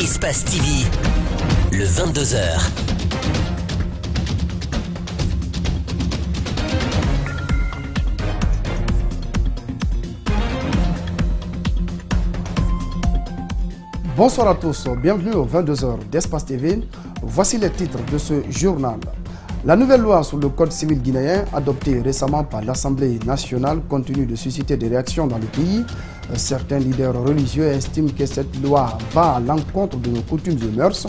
Espace TV, le 22h. Bonsoir à tous, bienvenue aux 22h d'Espace TV. Voici les titres de ce journal. La nouvelle loi sur le Code civil guinéen, adoptée récemment par l'Assemblée nationale, continue de susciter des réactions dans le pays. Certains leaders religieux estiment que cette loi va à l'encontre de nos coutumes et mœurs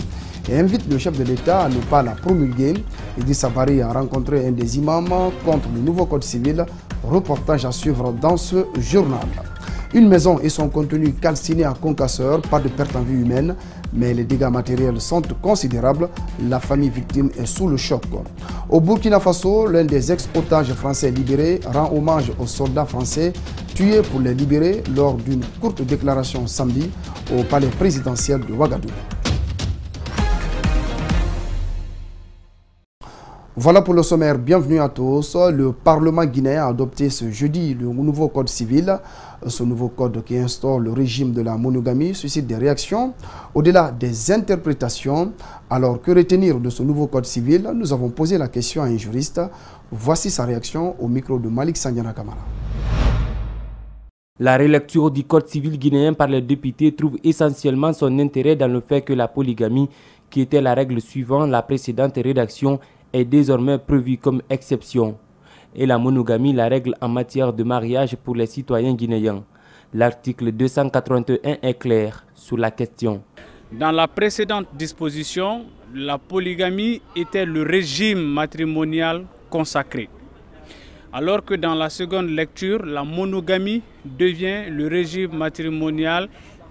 et invitent le chef de l'État à ne pas la promulguer. Idrissa Bari a rencontré un des imams contre le nouveau Code civil. Reportage à suivre dans ce journal. Une maison et son contenu calciné à Concasseur, pas de perte en vie humaine, mais les dégâts matériels sont considérables. La famille victime est sous le choc. Au Burkina Faso, l'un des ex-otages français libérés rend hommage aux soldats français tués pour les libérer lors d'une courte déclaration samedi au palais présidentiel de Ouagadougou. Voilà pour le sommaire, bienvenue à tous. Le Parlement guinéen a adopté ce jeudi le nouveau code civil. Ce nouveau code qui instaure le régime de la monogamie suscite des réactions au-delà des interprétations. Alors que retenir de ce nouveau code civil? Nous avons posé la question à un juriste. Voici sa réaction au micro de Malik Sandiana Kamara. La relecture du code civil guinéen par les députés trouve essentiellement son intérêt dans le fait que la polygamie, qui était la règle suivant la précédente rédaction, est désormais prévue comme exception, et la monogamie la règle en matière de mariage pour les citoyens guinéens. L'article 281 est clair sur la question. Dans la précédente disposition, la polygamie était le régime matrimonial consacré, alors que dans la seconde lecture, la monogamie devient le régime matrimonial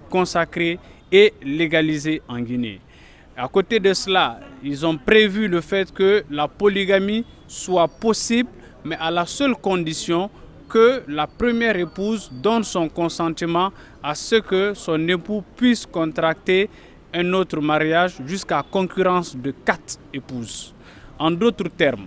consacré et légalisé en Guinée. À côté de cela, ils ont prévu le fait que la polygamie soit possible, mais à la seule condition que la première épouse donne son consentement à ce que son époux puisse contracter un autre mariage jusqu'à concurrence de 4 épouses. En d'autres termes,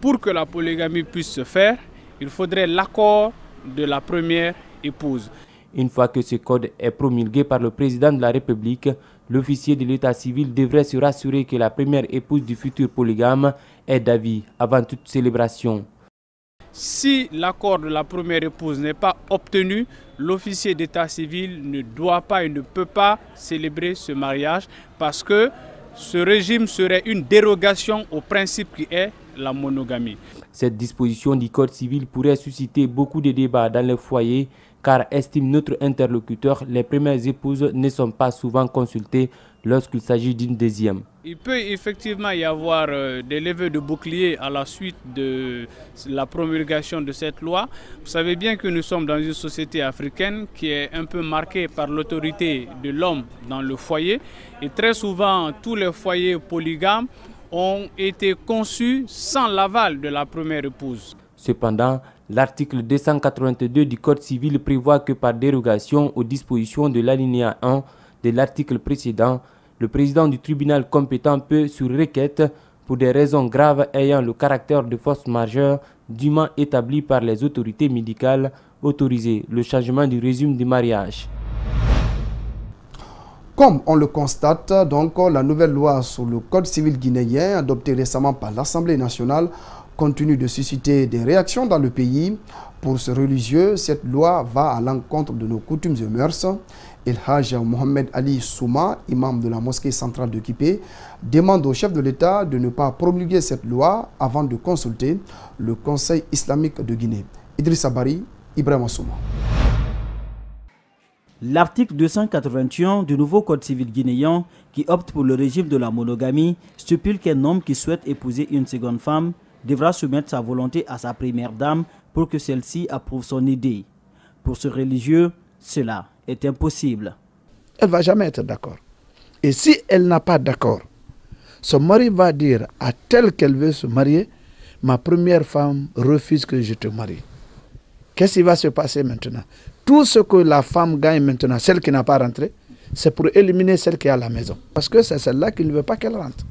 pour que la polygamie puisse se faire, il faudrait l'accord de la première épouse. Une fois que ce code est promulgué par le président de la République, l'officier de l'état civil devrait se rassurer que la première épouse du futur polygame est d'avis avant toute célébration. Si l'accord de la première épouse n'est pas obtenu, l'officier d'état civil ne doit pas et ne peut pas célébrer ce mariage parce que ce régime serait une dérogation au principe qui est la monogamie. Cette disposition du code civil pourrait susciter beaucoup de débats dans les foyers car, estime notre interlocuteur, les premières épouses ne sont pas souvent consultées lorsqu'il s'agit d'une deuxième. Il peut effectivement y avoir des levées de boucliers à la suite de la promulgation de cette loi. Vous savez bien que nous sommes dans une société africaine qui est un peu marquée par l'autorité de l'homme dans le foyer. Et très souvent, tous les foyers polygames ont été conçus sans l'aval de la première épouse. Cependant, l'article 282 du Code civil prévoit que par dérogation aux dispositions de l'alinéa 1 de l'article précédent, le président du tribunal compétent peut, sur requête, pour des raisons graves ayant le caractère de force majeure, dûment établi par les autorités médicales, autoriser le changement du régime du mariage. Comme on le constate, donc, la nouvelle loi sur le Code civil guinéen, adoptée récemment par l'Assemblée nationale, continue de susciter des réactions dans le pays. Pour ce religieux, cette loi va à l'encontre de nos coutumes et mœurs. El Hajj Mohamed Ali Souma, imam de la mosquée centrale de Kipé, demande au chef de l'État de ne pas promulguer cette loi avant de consulter le Conseil islamique de Guinée. Idrissa Bari, Ibrahima Souma. L'article 281 du nouveau Code civil guinéen, qui opte pour le régime de la monogamie, stipule qu'un homme qui souhaite épouser une seconde femme devra soumettre sa volonté à sa première dame pour que celle-ci approuve son idée. Pour ce religieux, cela est impossible. Elle ne va jamais être d'accord. Et si elle n'a pas d'accord, son mari va dire à telle qu'elle veut se marier, ma première femme refuse que je te marie. Qu'est-ce qui va se passer maintenant? Tout ce que la femme gagne maintenant, celle qui n'a pas rentré, c'est pour éliminer celle qui est à la maison. Parce que c'est celle-là qui ne veut pas qu'elle rentre.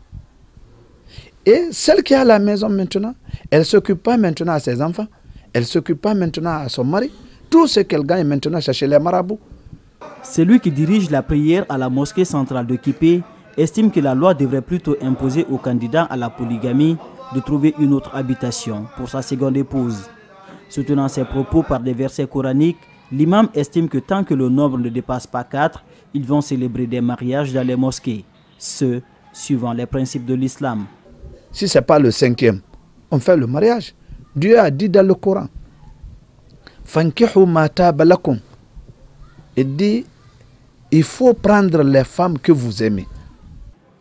Et celle qui est à la maison maintenant, elle ne s'occupe pas maintenant à ses enfants, elle ne s'occupe pas maintenant à son mari. Tout ce qu'elle gagne maintenant, c'est chez les marabouts. Celui qui dirige la prière à la mosquée centrale de Kipé estime que la loi devrait plutôt imposer aux candidats à la polygamie de trouver une autre habitation pour sa seconde épouse. Soutenant ses propos par des versets coraniques, l'imam estime que tant que le nombre ne dépasse pas 4, ils vont célébrer des mariages dans les mosquées, ce suivant les principes de l'islam. Si ce n'est pas le 5e, on fait le mariage. Dieu a dit dans le Coran, Fankihu ma taba lakum. Il dit, il faut prendre les femmes que vous aimez.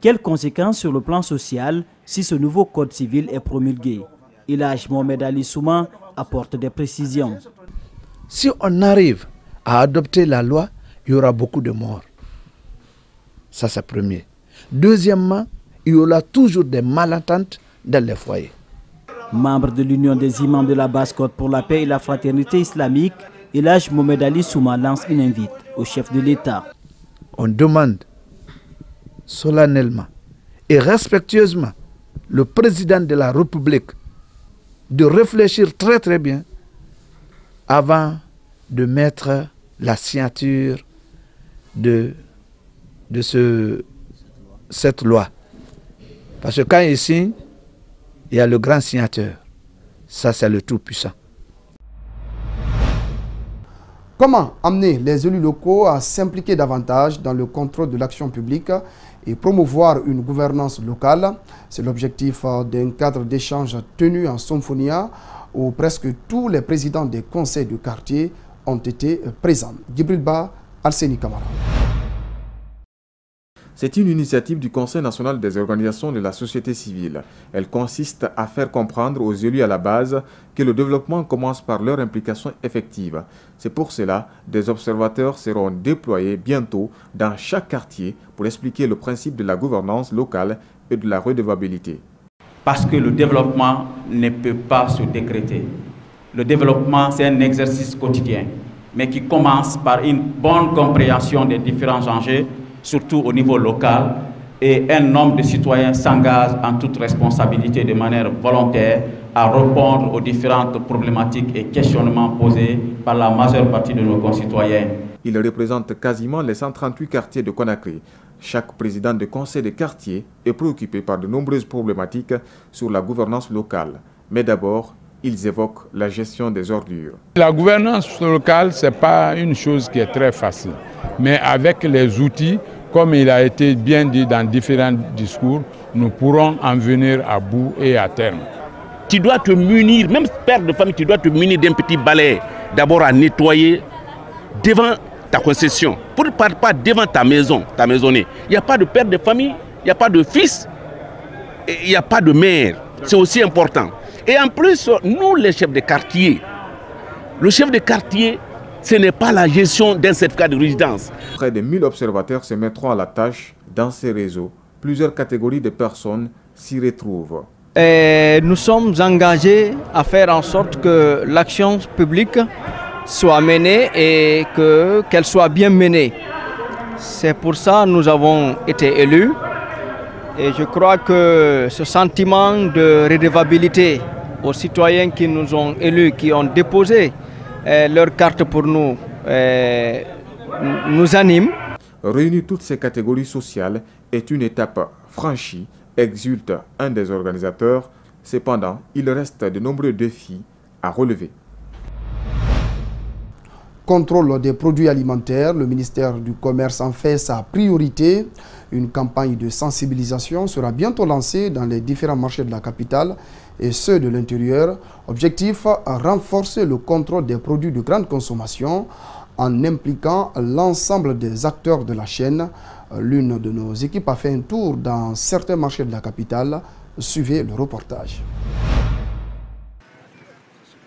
Quelles conséquences sur le plan social si ce nouveau code civil est promulgué? Elhadj Mohamed Ali Souma apporte des précisions. Si on arrive à adopter la loi, il y aura beaucoup de morts. Ça, c'est premier. Deuxièmement, il y aura toujours des malententes dans les foyers. Membre de l'Union des imams de la Basse-Côte pour la paix et la fraternité islamique, Elhadj Mohamed Ali Souma lance une invite au chef de l'État. On demande solennellement et respectueusement le président de la République de réfléchir très très bien avant de mettre la signature de cette loi. Parce que quand il signe, il y a le grand signateur. Ça, c'est le Tout-Puissant. Comment amener les élus locaux à s'impliquer davantage dans le contrôle de l'action publique et promouvoir une gouvernance locale? C'est l'objectif d'un cadre d'échange tenu en Somfonia où presque tous les présidents des conseils de quartier ont été présents. Djibril Ba, Alseni Kamara. C'est une initiative du Conseil national des organisations de la société civile. Elle consiste à faire comprendre aux élus à la base que le développement commence par leur implication effective. C'est pour cela que des observateurs seront déployés bientôt dans chaque quartier pour expliquer le principe de la gouvernance locale et de la redevabilité. Parce que le développement ne peut pas se décréter. Le développement, c'est un exercice quotidien, mais qui commence par une bonne compréhension des différents enjeux, surtout au niveau local, et un nombre de citoyens s'engagent en toute responsabilité de manière volontaire à répondre aux différentes problématiques et questionnements posés par la majeure partie de nos concitoyens. Il représente quasiment les 138 quartiers de Conakry. Chaque président de conseil de quartier est préoccupé par de nombreuses problématiques sur la gouvernance locale. Mais d'abord, ils évoquent la gestion des ordures. La gouvernance locale, ce n'est pas une chose qui est très facile. Mais avec les outils, comme il a été bien dit dans différents discours, nous pourrons en venir à bout et à terme. Tu dois te munir, même père de famille, tu dois te munir d'un petit balai, d'abord à nettoyer devant ta concession, pour ne pas devant ta maison, ta maisonnée. Il n'y a pas de père de famille, il n'y a pas de fils, il n'y a pas de mère. C'est aussi important. Et en plus, nous les chefs de quartier, le chef de quartier, ce n'est pas la gestion d'un certificat de résidence. Près de 1000 observateurs se mettront à la tâche dans ces réseaux. Plusieurs catégories de personnes s'y retrouvent. Nous sommes engagés à faire en sorte que l'action publique soit menée et qu'elle soit bien menée. C'est pour ça que nous avons été élus. Et je crois que ce sentiment de redevabilité aux citoyens qui nous ont élus, qui ont déposé leur carte pour nous, nous anime. Réunir toutes ces catégories sociales est une étape franchie, exulte un des organisateurs. Cependant, il reste de nombreux défis à relever. Contrôle des produits alimentaires, le ministère du Commerce en fait sa priorité. Une campagne de sensibilisation sera bientôt lancée dans les différents marchés de la capitale et ceux de l'intérieur. Objectif, renforcer le contrôle des produits de grande consommation en impliquant l'ensemble des acteurs de la chaîne. L'une de nos équipes a fait un tour dans certains marchés de la capitale. Suivez le reportage.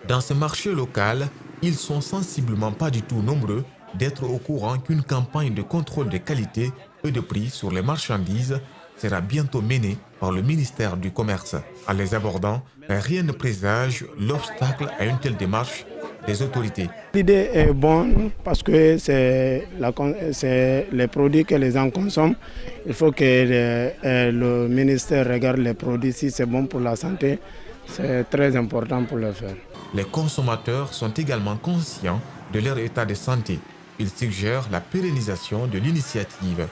Dans ce marché local, ils sont sensiblement pas du tout nombreux d'être au courant qu'une campagne de contrôle de qualité et de prix sur les marchandises sera bientôt menée par le ministère du Commerce. En les abordant, rien ne présage l'obstacle à une telle démarche des autorités. L'idée est bonne parce que c'est les produits que les gens consomment. Il faut que le ministère regarde les produits. Si c'est bon pour la santé, c'est très important pour le faire. Les consommateurs sont également conscients de leur état de santé. Il suggère la pérennisation de l'initiative.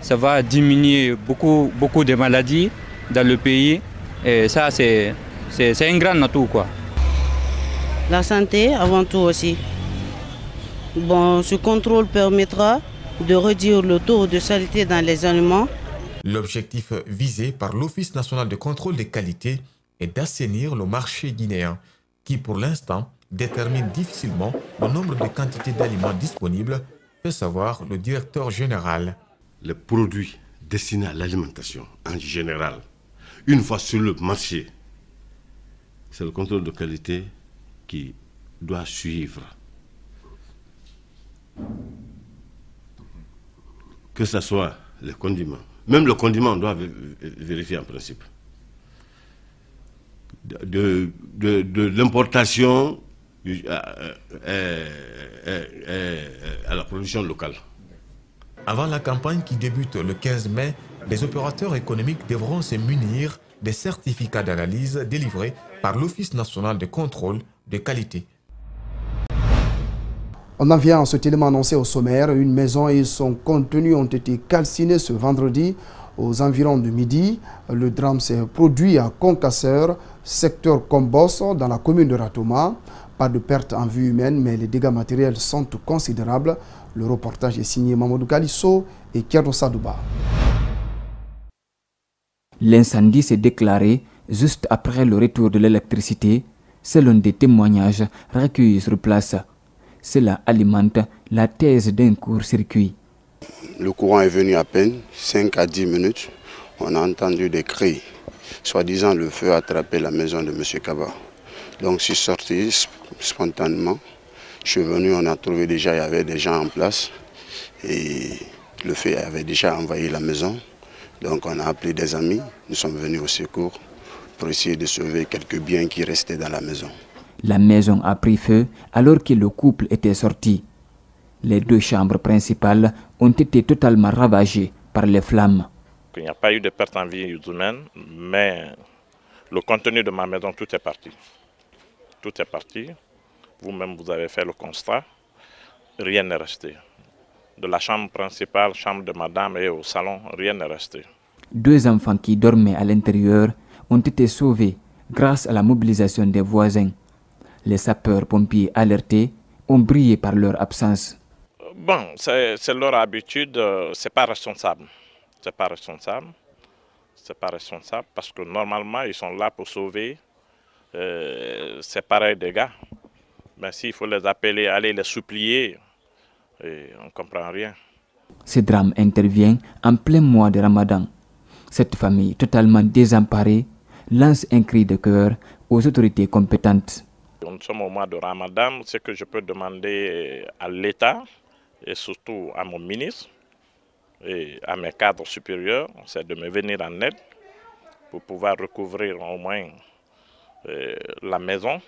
Ça va diminuer beaucoup de maladies dans le pays et ça c'est un grand atout, quoi. La santé avant tout aussi. Bon, ce contrôle permettra de réduire le taux de saleté dans les aliments. L'objectif visé par l'Office national de contrôle des qualités est d'assainir le marché guinéen, qui pour l'instant détermine difficilement le nombre de quantités d'aliments disponibles, fait savoir le directeur général. Les produits destinés à l'alimentation en général, une fois sur le marché, c'est le contrôle de qualité qui doit suivre. Que ce soit les condiments. Même le condiment, on doit vérifier en principe. De l'importation à la production locale. Avant la campagne qui débute le 15 mai, les opérateurs économiques devront se munir des certificats d'analyse délivrés par l'Office national de contrôle de qualité. On en vient à ce élément annoncé au sommaire. Une maison et son contenu ont été calcinés ce vendredi aux environs de midi. Le drame s'est produit à Concasseur, secteur Combos, dans la commune de Ratoma. Pas de perte en vie humaine, mais les dégâts matériels sont considérables. Le reportage est signé Mamadou Kalisso et Kierno Sadouba. L'incendie s'est déclaré juste après le retour de l'électricité, selon des témoignages recueillis sur place. Cela alimente la thèse d'un court-circuit. Le courant est venu à peine 5 à 10 minutes. On a entendu des cris. Soi-disant, le feu a attrapé la maison de M. Kaba. Donc, je suis sorti spontanément. Je suis venu, on a trouvé déjà, il y avait des gens en place. Et le feu avait déjà envahi la maison. Donc, on a appelé des amis. Nous sommes venus au secours pour essayer de sauver quelques biens qui restaient dans la maison. La maison a pris feu alors que le couple était sorti. Les deux chambres principales ont été totalement ravagées par les flammes. Il n'y a pas eu de perte en vie humaine, mais le contenu de ma maison, tout est parti. Tout est parti. Vous-même, vous avez fait le constat. Rien n'est resté. De la chambre principale, chambre de madame et au salon, rien n'est resté. 2 enfants qui dormaient à l'intérieur ont été sauvés grâce à la mobilisation des voisins. Les sapeurs-pompiers alertés ont brillé par leur absence. Bon, c'est leur habitude, c'est pas responsable. C'est pas responsable. C'est pas responsable parce que normalement, ils sont là pour sauver. C'est pareil des gars. Mais s'il faut les appeler, aller les supplier, on ne comprend rien. Ce drame intervient en plein mois de Ramadan. Cette famille totalement désemparée lance un cri de cœur aux autorités compétentes. Nous sommes au mois de Ramadan. Ce que je peux demander à l'État et surtout à mon ministre et à mes cadres supérieurs, c'est de me venir en aide pour pouvoir recouvrir au moins la maison.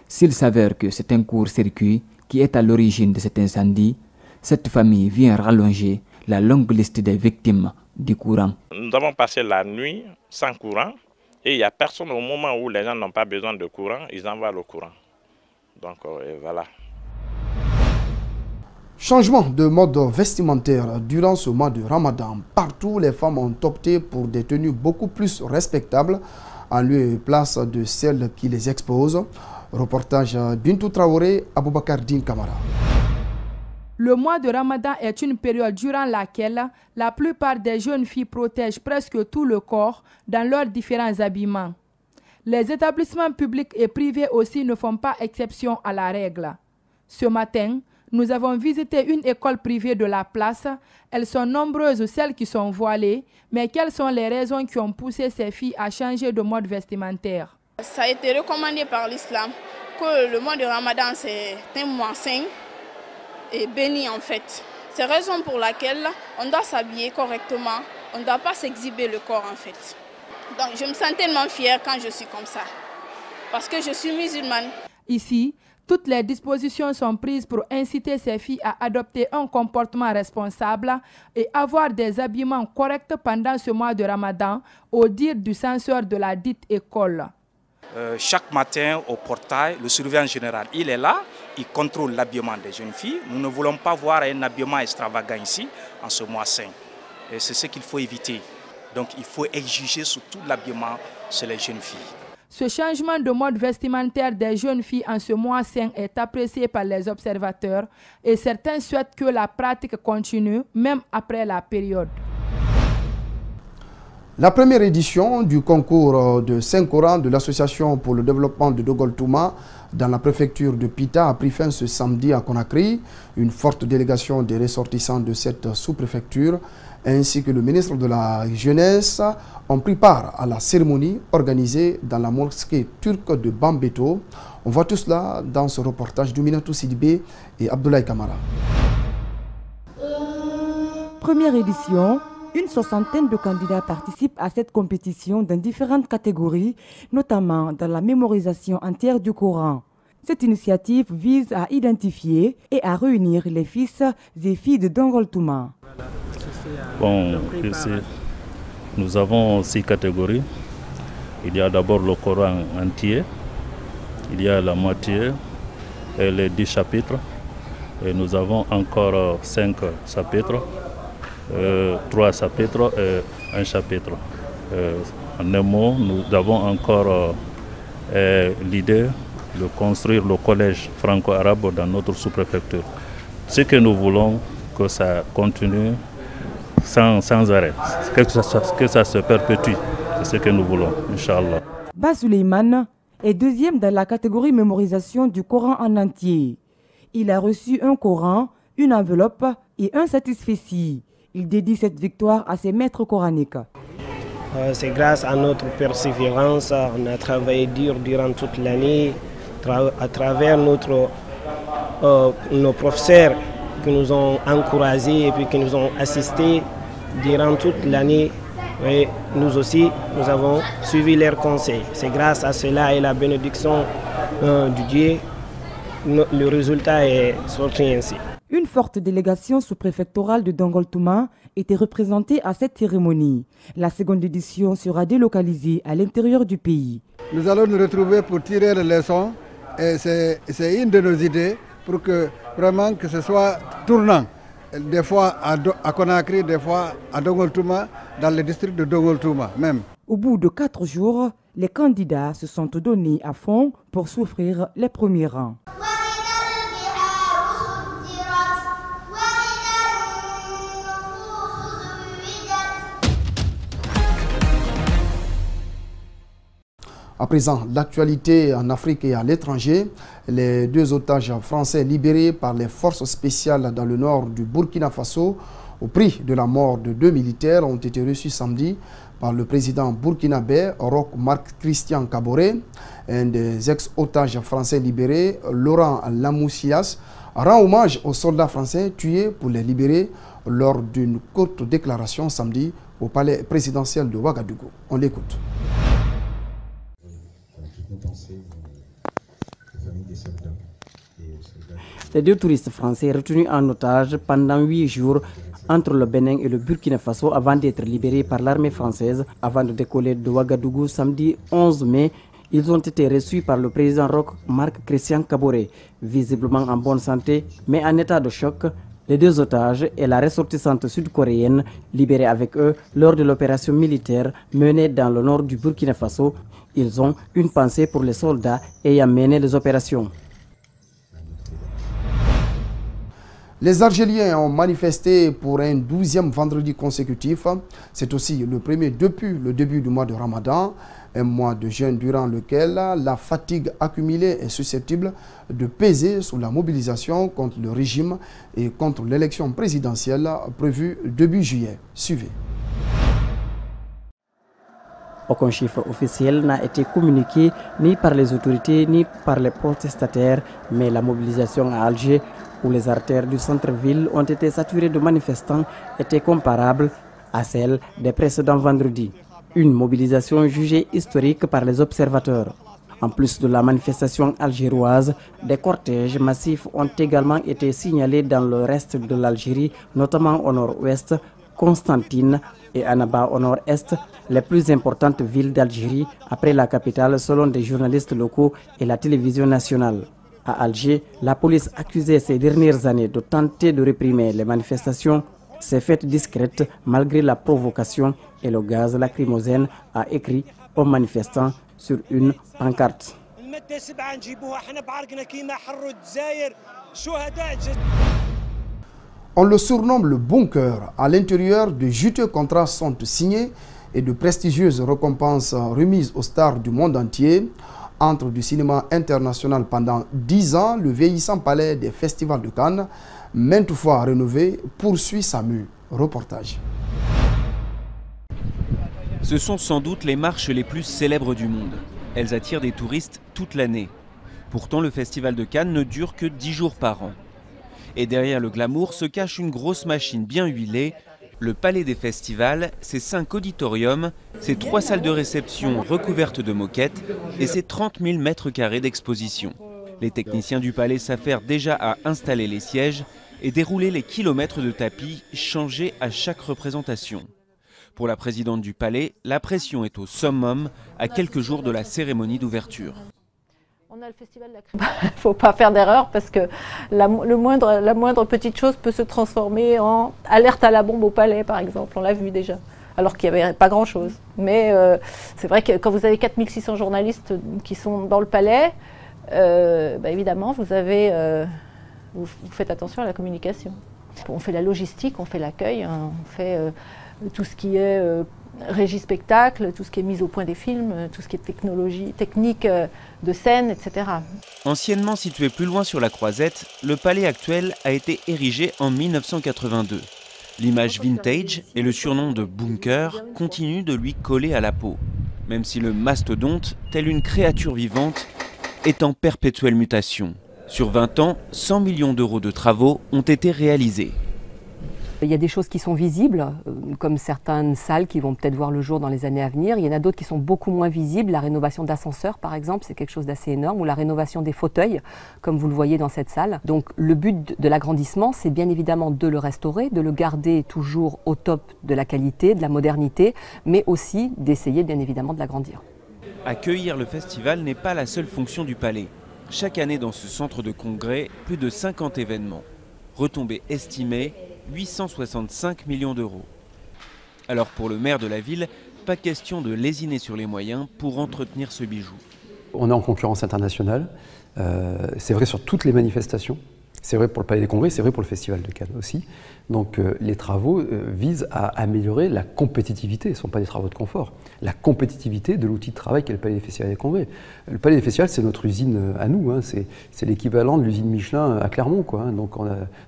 S'il s'avère que c'est un court-circuit qui est à l'origine de cet incendie, cette famille vient rallonger la longue liste des victimes du courant. Nous avons passé la nuit sans courant et il n'y a personne au moment où les gens n'ont pas besoin de courant, ils envoient le courant. Donc voilà. Changement de mode vestimentaire durant ce mois de Ramadan. Partout, les femmes ont opté pour des tenues beaucoup plus respectables en lieu et place de celles qui les exposent. Reportage Bintou Traoré, Aboubakar Din Kamara. Le mois de Ramadan est une période durant laquelle la plupart des jeunes filles protègent presque tout le corps dans leurs différents habillements. Les établissements publics et privés aussi ne font pas exception à la règle. Ce matin, nous avons visité une école privée de la place. Elles sont nombreuses celles qui sont voilées, mais quelles sont les raisons qui ont poussé ces filles à changer de mode vestimentaire? Ça a été recommandé par l'islam que le mois de Ramadan c'est un mois saint et béni en fait. C'est la raison pour laquelle on doit s'habiller correctement, on ne doit pas s'exhiber le corps en fait. Donc je me sens tellement fière quand je suis comme ça, parce que je suis musulmane. Ici, toutes les dispositions sont prises pour inciter ces filles à adopter un comportement responsable et avoir des habillements corrects pendant ce mois de Ramadan, au dire du censeur de la dite école. chaque matin au portail, le surveillant général, il est là, il contrôle l'habillement des jeunes filles. Nous ne voulons pas voir un habillement extravagant ici, en ce mois saint. Et c'est ce qu'il faut éviter. Donc il faut exiger surtout l'habillement sur les jeunes filles. Ce changement de mode vestimentaire des jeunes filles en ce mois saint est apprécié par les observateurs et certains souhaitent que la pratique continue même après la période. La première édition du concours de Saint-Coran de l'Association pour le développement de Dogoltouma dans la préfecture de Pita a pris fin ce samedi à Conakry. Une forte délégation des ressortissants de cette sous-préfecture ainsi que le ministre de la Jeunesse ont pris part à la cérémonie organisée dans la mosquée turque de Bambeto. On voit tout cela dans ce reportage d'Ouminatou Sidibé et Abdoulaye Kamara. Première édition. Une soixantaine de candidats participent à cette compétition dans différentes catégories, notamment dans la mémorisation entière du Coran. Cette initiative vise à identifier et à réunir les fils et filles de Dongoltouma. Bon, ici, nous avons 6 catégories. Il y a d'abord le Coran entier, il y a la moitié et les 10 chapitres. Et nous avons encore 5 chapitres. 3 chapitres et 1 chapitre. En un mot, nous avons encore l'idée de construire le collège franco-arabe dans notre sous-préfecture. Ce que nous voulons, que ça continue sans arrêt, que ça se perpétue. C'est ce que nous voulons, Inch'Allah. Bas Suleiman est deuxième dans la catégorie mémorisation du Coran en entier. Il a reçu un Coran, une enveloppe et un satisfecit. Il dédie cette victoire à ses maîtres coraniques. C'est grâce à notre persévérance, on a travaillé dur durant toute l'année, à travers nos professeurs qui nous ont encouragés et puis qui nous ont assistés durant toute l'année. Et nous aussi, nous avons suivi leurs conseils. C'est grâce à cela et la bénédiction du Dieu, le résultat est sorti ainsi. Une forte délégation sous-préfectorale de Dongoltouma était représentée à cette cérémonie. La seconde édition sera délocalisée à l'intérieur du pays. Nous allons nous retrouver pour tirer les leçons et c'est une de nos idées pour que vraiment que ce soit tournant. Des fois à Conakry, des fois à Dongoltouma, dans le district de Dongoltouma même. Au bout de 4 jours, les candidats se sont donnés à fond pour souffrir les premiers rangs. À présent, l'actualité en Afrique et à l'étranger. Les 2 otages français libérés par les forces spéciales dans le nord du Burkina Faso au prix de la mort de 2 militaires ont été reçus samedi par le président burkinabé Roch Marc Christian Kaboré. Un des ex-otages français libérés, Laurent Lamoussias, rend hommage aux soldats français tués pour les libérer lors d'une courte déclaration samedi au palais présidentiel de Ouagadougou. On l'écoute. Les 2 touristes français retenus en otage pendant 8 jours entre le Bénin et le Burkina Faso avant d'être libérés par l'armée française. Avant de décoller de Ouagadougou samedi 11 mai, ils ont été reçus par le président Roch Marc Christian Kaboré, visiblement en bonne santé mais en état de choc. Les 2 otages et la ressortissante sud-coréenne libérés avec eux lors de l'opération militaire menée dans le nord du Burkina Faso. Ils ont une pensée pour les soldats ayant mené les opérations. Les Algériens ont manifesté pour un 12e vendredi consécutif. C'est aussi le premier depuis le début du mois de Ramadan, un mois de jeûne durant lequel la fatigue accumulée est susceptible de peser sur la mobilisation contre le régime et contre l'élection présidentielle prévue début juillet. Suivez. Aucun chiffre officiel n'a été communiqué ni par les autorités ni par les protestataires, mais la mobilisation à Alger, où les artères du centre-ville ont été saturées de manifestants, était comparable à celle des précédents vendredis. Une mobilisation jugée historique par les observateurs. En plus de la manifestation algéroise, des cortèges massifs ont également été signalés dans le reste de l'Algérie, notamment au nord-ouest, Constantine et Annaba au nord-est, les plus importantes villes d'Algérie après la capitale selon des journalistes locaux et la télévision nationale. À Alger, la police accusée ces dernières années de tenter de réprimer les manifestations s'est faite discrète malgré la provocation et le gaz lacrymogène, a écrit aux manifestants sur une pancarte. On le surnomme le bunker. À l'intérieur, de juteux contrats sont signés et de prestigieuses récompenses remises aux stars du monde entier. Entre du cinéma international pendant 10 ans, le vieillissant palais des festivals de Cannes, maintes fois rénové, poursuit sa mue. Reportage. Ce sont sans doute les marches les plus célèbres du monde. Elles attirent des touristes toute l'année. Pourtant, le festival de Cannes ne dure que 10 jours par an. Et derrière le glamour se cache une grosse machine bien huilée. Le palais des festivals, ses 5 auditoriums, ses 3 salles de réception recouvertes de moquettes et ses 30 000 mètres carrés d'exposition. Les techniciens du palais s'affairent déjà à installer les sièges et dérouler les kilomètres de tapis changés à chaque représentation. Pour la présidente du palais, la pression est au summum à quelques jours de la cérémonie d'ouverture. On a le festival de la crème. Il ne faut pas faire d'erreur parce que la moindre petite chose peut se transformer en alerte à la bombe au palais, par exemple. On l'a vu déjà, alors qu'il n'y avait pas grand-chose. Mais c'est vrai que quand vous avez 4600 journalistes qui sont dans le palais, évidemment, vous faites attention à la communication. On fait la logistique, on fait l'accueil, on fait tout ce qui est régie spectacle, tout ce qui est mise au point des films, tout ce qui est technique de scène, etc. Anciennement situé plus loin sur la Croisette, le palais actuel a été érigé en 1982. L'image vintage et le surnom de bunker continuent de lui coller à la peau, même si le mastodonte, tel une créature vivante, est en perpétuelle mutation. Sur 20 ans, 100 millions d'euros de travaux ont été réalisés. Il y a des choses qui sont visibles, comme certaines salles qui vont peut-être voir le jour dans les années à venir. Il y en a d'autres qui sont beaucoup moins visibles. La rénovation d'ascenseurs, par exemple, c'est quelque chose d'assez énorme. Ou la rénovation des fauteuils, comme vous le voyez dans cette salle. Donc le but de l'agrandissement, c'est bien évidemment de le restaurer, de le garder toujours au top de la qualité, de la modernité, mais aussi d'essayer bien évidemment de l'agrandir. Accueillir le festival n'est pas la seule fonction du palais. Chaque année dans ce centre de congrès, plus de 50 événements. Retombées estimées, 865 millions d'euros. Alors pour le maire de la ville, pas question de lésiner sur les moyens pour entretenir ce bijou. On est en concurrence internationale, c'est vrai sur toutes les manifestations, c'est vrai pour le Palais des Congrès, c'est vrai pour le Festival de Cannes aussi. Donc les travaux visent à améliorer la compétitivité, ce ne sont pas des travaux de confort, la compétitivité de l'outil de travail qu'est le Palais des Festivals et des Congrès. Le Palais des Festivals, c'est notre usine à nous, hein, c'est l'équivalent de l'usine Michelin à Clermont, quoi, hein. Donc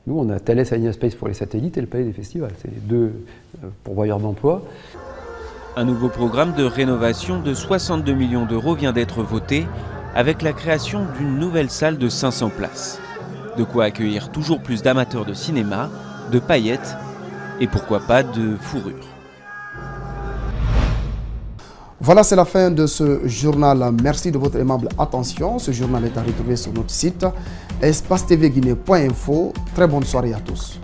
nous, on a Thales Alenia Space pour les satellites et le Palais des Festivals, c'est les deux pourvoyeurs d'emploi. Un nouveau programme de rénovation de 62 millions d'euros vient d'être voté avec la création d'une nouvelle salle de 500 places. De quoi accueillir toujours plus d'amateurs de cinéma, de paillettes et pourquoi pas de fourrure. Voilà, c'est la fin de ce journal. Merci de votre aimable attention. Ce journal est à retrouver sur notre site espacetvguinée.info. Très bonne soirée à tous.